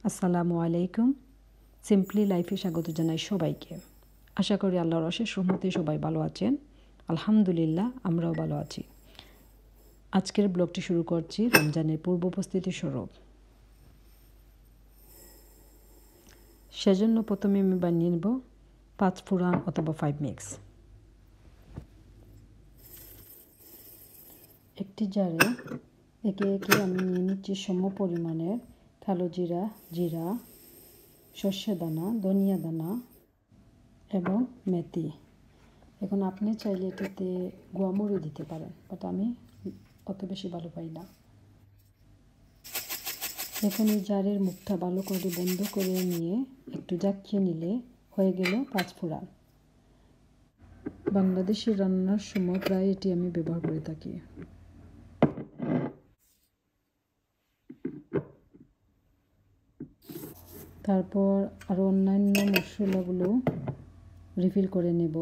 আসসালামু আলাইকুম। সিম্পলি লাইফে স্বাগত জানাই সবাইকে। আশা করি আল্লাহর অশেষ রহমতে সবাই ভালো আছেন। আলহামদুলিল্লাহ, আমরাও ভালো আছি। আজকের ব্লগটি শুরু করছি রমজানের পূর্ব প্রস্তুতি স্বরূপ। সেজন্য প্রথমে আমি বানিয়ে নেব 5 ফোড়ন অথবা 5 মিক্স। একটি জারে একে একে আমি নিয়ে নিচ্ছি সম পরিমাণের কালো জিরা, জিরা, সর্ষে দানা, ধনিয়া দানা এবং মেথি। এখন আপনি চাইলে এটাতে গোয়ামরিচ দিতে পারেন, বাট আমি অত বেশি ভালো পাই না। এখন এই জারের মুখটা ভালো করে বন্ধ করে নিয়ে একটু জাকিয়ে নিলে হয়ে গেল 5 ফোড়ন। বাংলাদেশি রান্নার সময় প্রায় এটি আমি ব্যবহার করে থাকি। তারপর আরও অন্যান্য মশলাগুলো রিফিল করে নেব।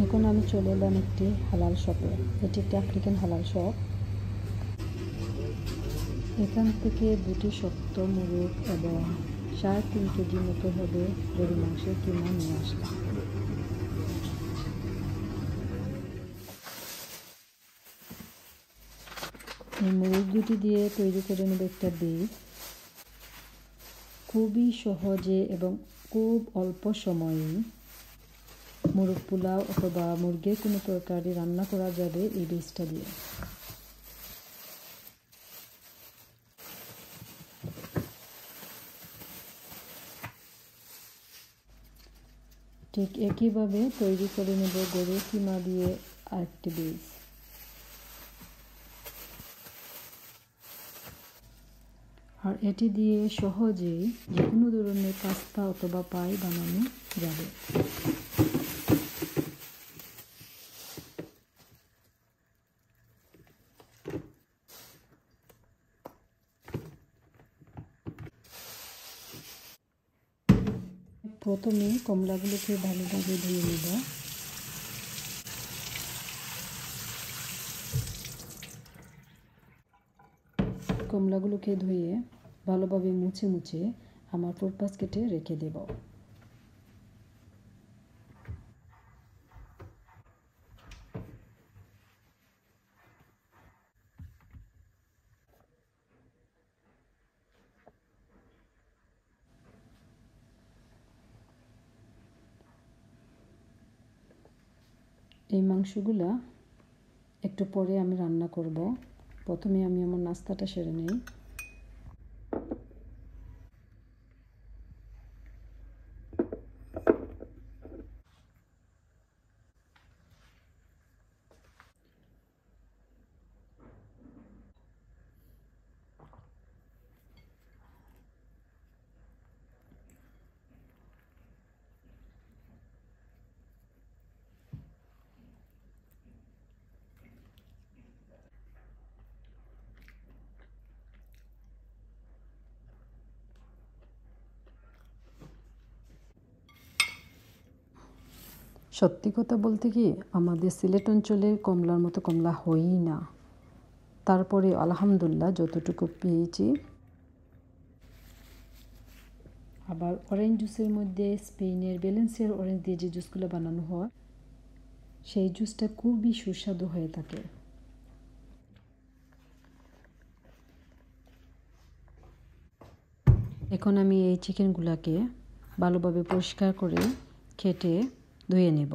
এখন আমি চলে এলাম একটি হালাল শপে। এটি একটি আফ্রিকান হালাল শপ। এখান থেকে দুটি শক্ত মুরগ এবং 3.5 কেজি মতো হবে গরুর মাংসের কিমা নিয়ে আসলাম। এই মুরগ দুটি দিয়ে তৈরি করে নেব একটা ডিশ। খুবই সহজে এবং খুব অল্প সময়ে মুরগ পোলাও অথবা মুরগির কোনো তরকারি রান্না করা যাবে এই ডিশটা দিয়ে। ঠিক একইভাবে তৈরি করে নেব গরুর কিমা দিয়ে আরেকটি ডিশ। আর এটি দিয়ে সহজেই যে কোনো ধরনের পাস্তা অথবা পাই বানানো যাবে। প্রথমে কমলাগুলোকে ভালোভাবে ধুয়ে নেব। কমলাগুলোকে ধুয়ে ভালোভাবে মুছে মুছে আমার ফ্রুট বাস্কেটে রেখে দেব। এই মাংসগুলা একটু পরে আমি রান্না করব। প্রথমে আমি আমার নাস্তাটা সেরে নেই। সত্যি কথা বলতে কি, আমাদের সিলেট অঞ্চলে কমলার মতো কমলা হয়ই না। তারপরে আলহামদুলিল্লাহ যতটুকু পেয়েছি। আবার অরেঞ্জ জুসের মধ্যে স্পেনের ভ্যালেন্সিয়ার অরেঞ্জ দিয়ে যে জুসগুলো বানানো হয়, সেই জুসটা খুবই সুস্বাদু হয়ে থাকে। এখন আমি এই চিকেনগুলোকে ভালোভাবে পরিষ্কার করে কেটে ধুয়ে নেব।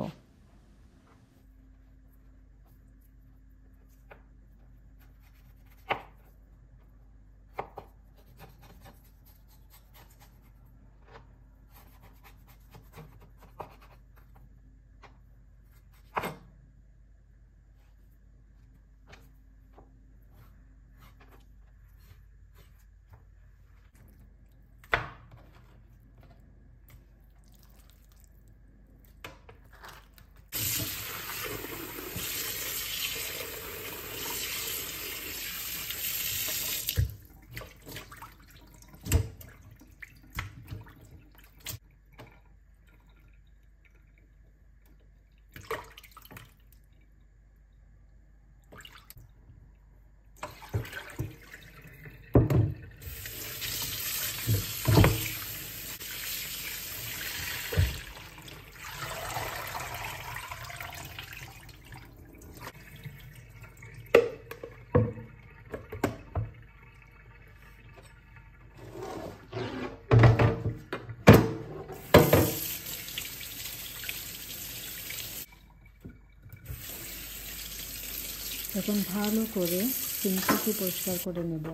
এখন ভালো করে সিঙ্কটি পরিষ্কার করে নেব,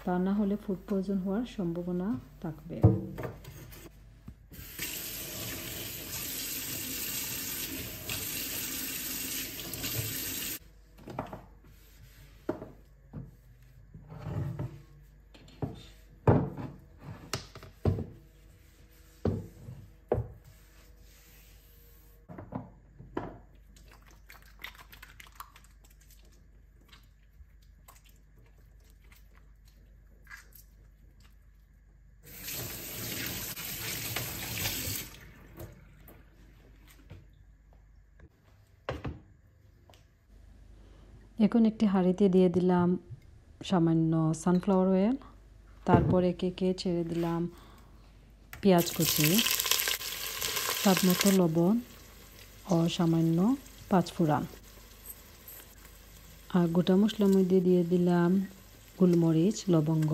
তা না হলে ফুড পয়জন হওয়ার সম্ভাবনা থাকবে। এখন একটি হাঁড়িতে দিয়ে দিলাম সামান্য সানফ্লাওয়ার অয়েল, তারপর একে একে ছেড়ে দিলাম পেঁয়াজ কুচি, স্বাদ মতো লবণ ও সামান্য পাঁচফোড়ন। আর গোটা মশলার মধ্যে দিয়ে দিলাম গোলমরিচ, লবঙ্গ,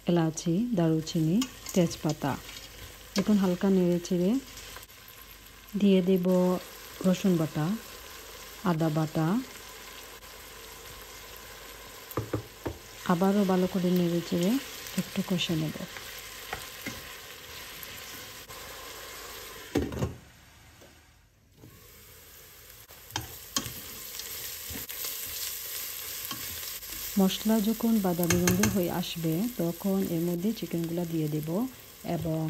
এলাচি, দারুচিনি, তেজপাতা। এখন হালকা নেড়ে চেড়ে দিয়ে দেব রসুন বাটা, আদা বাটা। আবারও ভালো করে নেড়ে চেড়ে একটু কষে নেব। মশলা যখন বাদামি রঙের হয়ে আসবে তখন এর মধ্যে চিকেনগুলো দিয়ে দেব এবং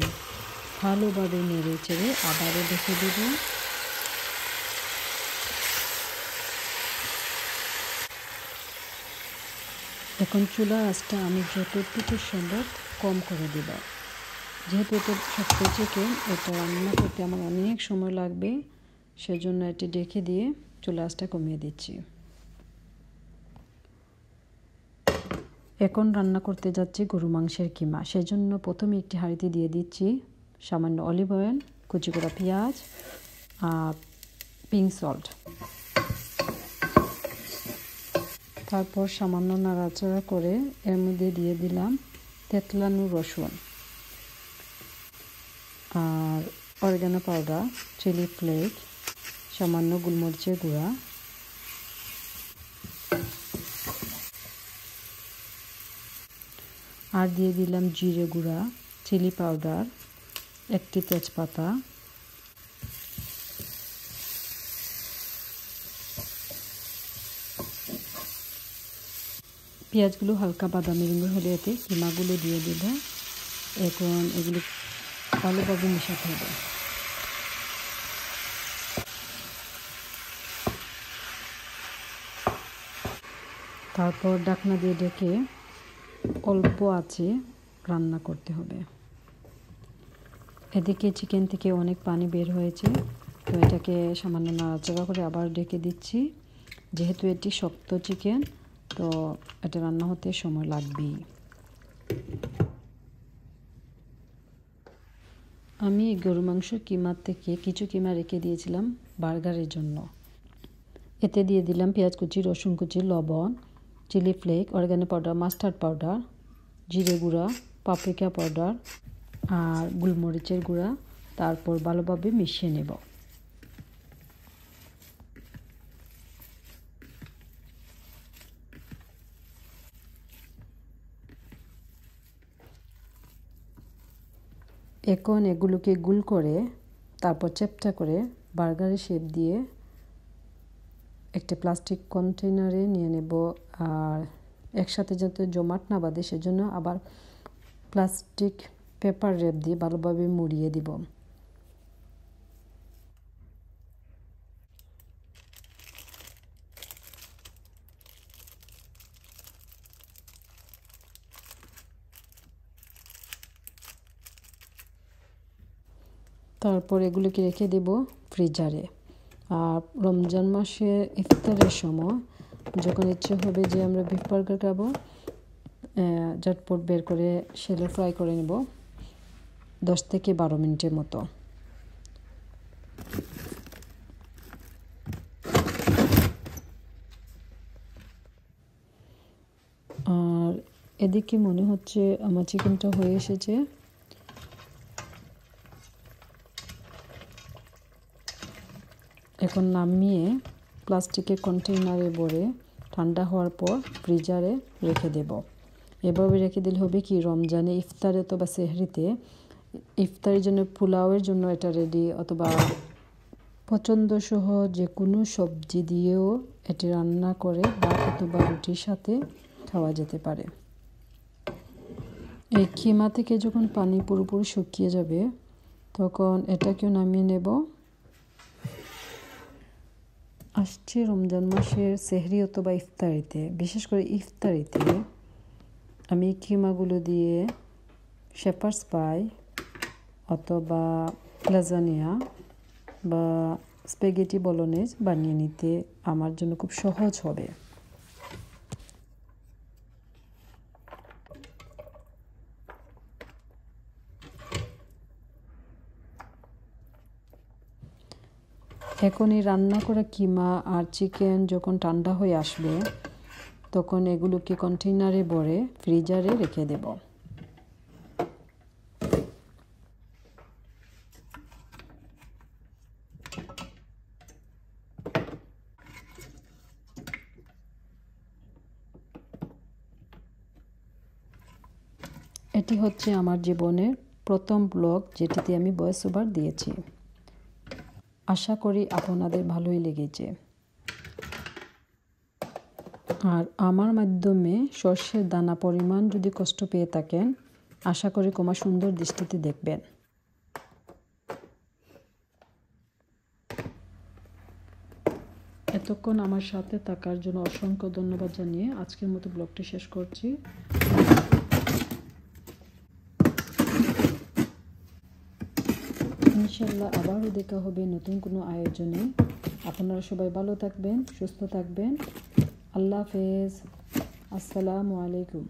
ভালোভাবে নেড়ে চেড়ে আবারও ঢেকে দেব। এখন চুলার আঁচটা আমি যতটুকু সম্ভব কম করে দেব, যেহেতু এটা শক্ত চিকেন, এটা রান্না করতে আমার অনেক সময় লাগবে, সেজন্য এটি ঢেকে দিয়ে চুলার আঁচটা কমিয়ে দিচ্ছি। এখন রান্না করতে যাচ্ছি গরু মাংসের কিমা। সেজন্য প্রথমে একটি হাঁড়িতে দিয়ে দিচ্ছি সামান্য অলিভ অয়েল, কুচি করা পেঁয়াজ আর পিঙ্ক সল্ট। তারপর সামান্য নাড়াচাড়া করে এর মধ্যে দিয়ে দিলাম থেতলানো রসুন আর অরিগানো পাউডার, চিলি ফ্লেক, সামান্য গোলমরিচের গুঁড়া, আর দিয়ে দিলাম জিরে গুঁড়া, চিলি পাউডার, একটি তেজপাতা, পেঁয়াজগুলো হালকা বাদামি রঙের হলে এতে কিমাগুলো দিয়ে দেব। এখন এগুলো ভালোভাবে মেশাতে হবে। তারপর ঢাকনা দিয়ে ঢেকে অল্প আঁচে রান্না করতে হবে। এদিকে চিকেন থেকে অনেক পানি বের হয়েছে, তো এটাকে সামান্য নাড়াচাড়া করে আবার ঢেকে দিচ্ছি। যেহেতু এটি শক্ত চিকেন, তো এটা রান্না হতে সময় লাগবেই। আমি গরু মাংস কিমার থেকে কিছু কিমা রেখে দিয়েছিলাম বার্গারের জন্য। এতে দিয়ে দিলাম পেঁয়াজ কুচি, রসুন কুচি, লবণ, chilli flake, oregano powder, mustard powder, জিরে গুঁড়া, পাপরিকা পাউডার আর গোলমরিচের গুঁড়া। তারপর ভালোভাবে মিশিয়ে নেব। এখন এগুলোকে গুল করে তারপর চ্যাপ্টা করে বার্গারের শেপ দিয়ে একটা প্লাস্টিক কন্টেনারে নিয়ে নেব। আর একসাথে যাতে জমাট না বাঁধে সেজন্য আবার প্লাস্টিক পেপার র্যাপ দিয়ে ভালোভাবে মুড়িয়ে দিব। তারপর এগুলোকে রেখে দেব ফ্রিজারে। আর রমজান মাসে ইফতারের সময় যখন ইচ্ছে হবে যে আমরা বিফ বার্গার খাবো, ঝটপট বের করে শ্যালো ফ্রাই করে নেব 10 থেকে 12 মিনিটের মতো। আর এদিকে মনে হচ্ছে আমার চিকেনটা হয়ে এসেছে। এখন নামিয়ে প্লাস্টিকের কন্টেইনারে ভরে ঠান্ডা হওয়ার পর ফ্রিজারে রেখে দেব। এভাবে রেখে দিলে হবে কি, রমজানে ইফতারে অথবা সেহরিতে ইফতারের জন্য পোলাওয়ের জন্য এটা রেডি, অথবা পছন্দসহ যে কোনো সবজি দিয়েও এটি রান্না করে ভাত অথবা রুটির সাথে খাওয়া যেতে পারে। এই কিমা থেকে যখন পানি পুরোপুরি শুকিয়ে যাবে তখন এটাকেও নামিয়ে নেব। আসছে রমজান মাসের সেহরি অথবা ইফতারিতে, বিশেষ করে ইফতারিতে আমি কিমাগুলো দিয়ে শেপার্স পাই অথবা লাজানিয়া বা স্প্যাগেটি বলোনেজ বানিয়ে নিতে আমার জন্য খুব সহজ হবে। এখন এই রান্না করা কিমা আর চিকেন যখন ঠান্ডা হয়ে আসবে তখন এগুলোকে কন্টেইনারে ভরে ফ্রিজারে রেখে দেব। এটি হচ্ছে আমার জীবনের প্রথম ব্লগ, যেটিতে আমি ভয়েস ওভার দিয়েছি। আশা করি আপনাদের ভালোই লেগেছে। আর আমার মাধ্যমে সর্ষের দানা পরিমাণ যদি কষ্ট পেয়ে থাকেন, আশা করি ক্ষমা সুন্দর দৃষ্টিতে দেখবেন। এতক্ষণ আমার সাথে থাকার জন্য অসংখ্য ধন্যবাদ জানিয়ে আজকের মতো ব্লগটি শেষ করছি। ইনশাআল্লাহ আবারও দেখা হবে নতুন কোনো আয়োজনে। আপনারা সবাই ভালো থাকবেন, সুস্থ থাকবেন। আল্লাহ হাফেজ। আসসালামু আলাইকুম।